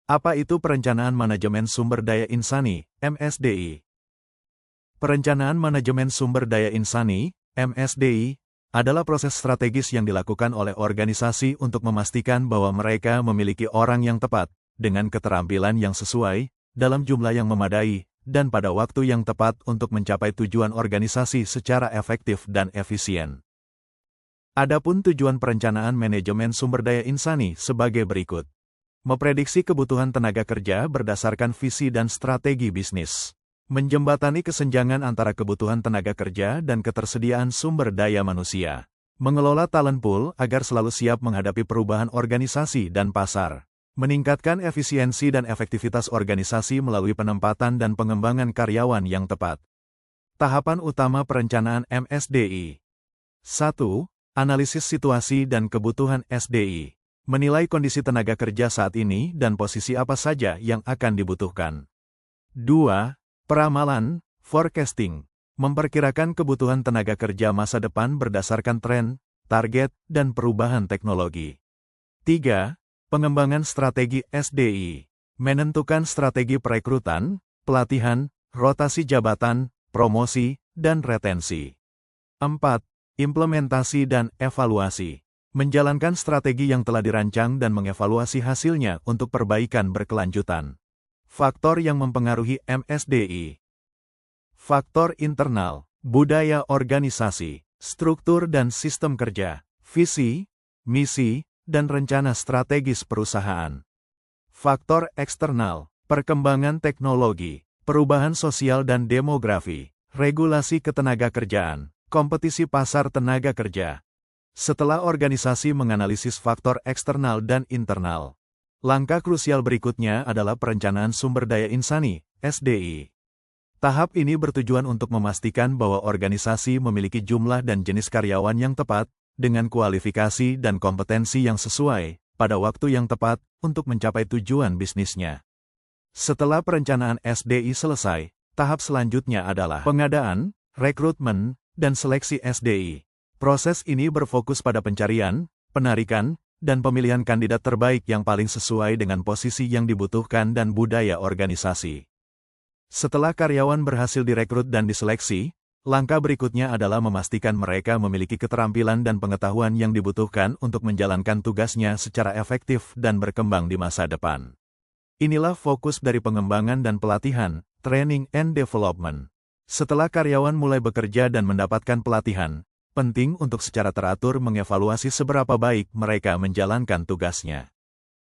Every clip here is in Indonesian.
Apa itu Perencanaan Manajemen Sumber Daya Insani, MSDI? Perencanaan Manajemen Sumber Daya Insani, MSDI, adalah proses strategis yang dilakukan oleh organisasi untuk memastikan bahwa mereka memiliki orang yang tepat, dengan keterampilan yang sesuai, dalam jumlah yang memadai, dan pada waktu yang tepat untuk mencapai tujuan organisasi secara efektif dan efisien. Adapun tujuan perencanaan manajemen sumber daya insani sebagai berikut. Memprediksi kebutuhan tenaga kerja berdasarkan visi dan strategi bisnis. Menjembatani kesenjangan antara kebutuhan tenaga kerja dan ketersediaan sumber daya manusia. Mengelola talent pool agar selalu siap menghadapi perubahan organisasi dan pasar. Meningkatkan efisiensi dan efektivitas organisasi melalui penempatan dan pengembangan karyawan yang tepat. Tahapan utama perencanaan MSDI. 1. Analisis situasi dan kebutuhan SDI. Menilai kondisi tenaga kerja saat ini dan posisi apa saja yang akan dibutuhkan. 2. Peramalan, forecasting. Memperkirakan kebutuhan tenaga kerja masa depan berdasarkan tren, target, dan perubahan teknologi. 3. Pengembangan strategi SDI. Menentukan strategi perekrutan, pelatihan, rotasi jabatan, promosi, dan retensi. 4. Implementasi dan evaluasi. Menjalankan strategi yang telah dirancang dan mengevaluasi hasilnya untuk perbaikan berkelanjutan. Faktor yang mempengaruhi MSDI. Faktor internal, budaya organisasi, struktur dan sistem kerja, visi, misi, dan rencana strategis perusahaan. Faktor eksternal, perkembangan teknologi, perubahan sosial dan demografi, regulasi ketenagakerjaan, kompetisi pasar tenaga kerja. Setelah organisasi menganalisis faktor eksternal dan internal, langkah krusial berikutnya adalah perencanaan sumber daya insani, SDI. Tahap ini bertujuan untuk memastikan bahwa organisasi memiliki jumlah dan jenis karyawan yang tepat, dengan kualifikasi dan kompetensi yang sesuai, pada waktu yang tepat, untuk mencapai tujuan bisnisnya. Setelah perencanaan SDI selesai, tahap selanjutnya adalah pengadaan, rekrutmen, dan seleksi SDI. Proses ini berfokus pada pencarian, penarikan, dan pemilihan kandidat terbaik yang paling sesuai dengan posisi yang dibutuhkan dan budaya organisasi. Setelah karyawan berhasil direkrut dan diseleksi, langkah berikutnya adalah memastikan mereka memiliki keterampilan dan pengetahuan yang dibutuhkan untuk menjalankan tugasnya secara efektif dan berkembang di masa depan. Inilah fokus dari pengembangan dan pelatihan, training and development. Setelah karyawan mulai bekerja dan mendapatkan pelatihan, penting untuk secara teratur mengevaluasi seberapa baik mereka menjalankan tugasnya.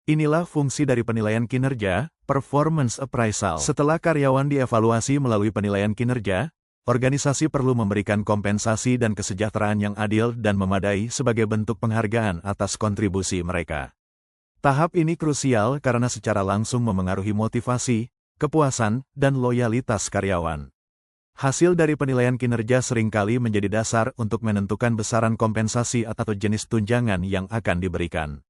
Inilah fungsi dari penilaian kinerja, performance appraisal. Setelah karyawan dievaluasi melalui penilaian kinerja, organisasi perlu memberikan kompensasi dan kesejahteraan yang adil dan memadai sebagai bentuk penghargaan atas kontribusi mereka. Tahap ini krusial karena secara langsung memengaruhi motivasi, kepuasan, dan loyalitas karyawan. Hasil dari penilaian kinerja seringkali menjadi dasar untuk menentukan besaran kompensasi atau jenis tunjangan yang akan diberikan.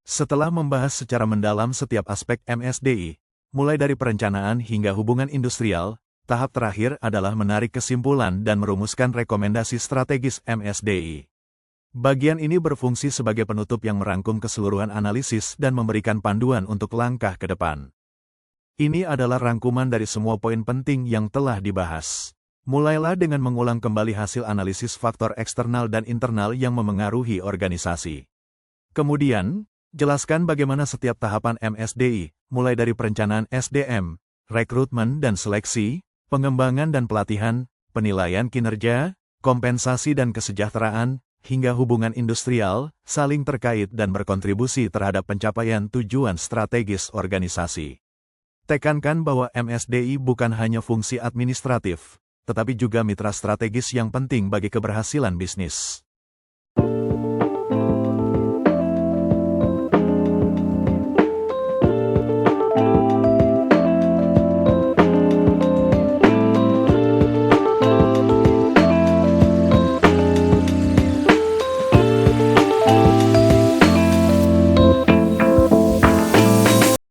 Setelah membahas secara mendalam setiap aspek MSDI, mulai dari perencanaan hingga hubungan industrial, tahap terakhir adalah menarik kesimpulan dan merumuskan rekomendasi strategis MSDI. Bagian ini berfungsi sebagai penutup yang merangkum keseluruhan analisis dan memberikan panduan untuk langkah ke depan. Ini adalah rangkuman dari semua poin penting yang telah dibahas. Mulailah dengan mengulang kembali hasil analisis faktor eksternal dan internal yang memengaruhi organisasi. Kemudian, jelaskan bagaimana setiap tahapan MSDI, mulai dari perencanaan SDM, rekrutmen dan seleksi, pengembangan dan pelatihan, penilaian kinerja, kompensasi dan kesejahteraan, hingga hubungan industrial, saling terkait dan berkontribusi terhadap pencapaian tujuan strategis organisasi. Tekankan bahwa MSDI bukan hanya fungsi administratif, tetapi juga mitra strategis yang penting bagi keberhasilan bisnis.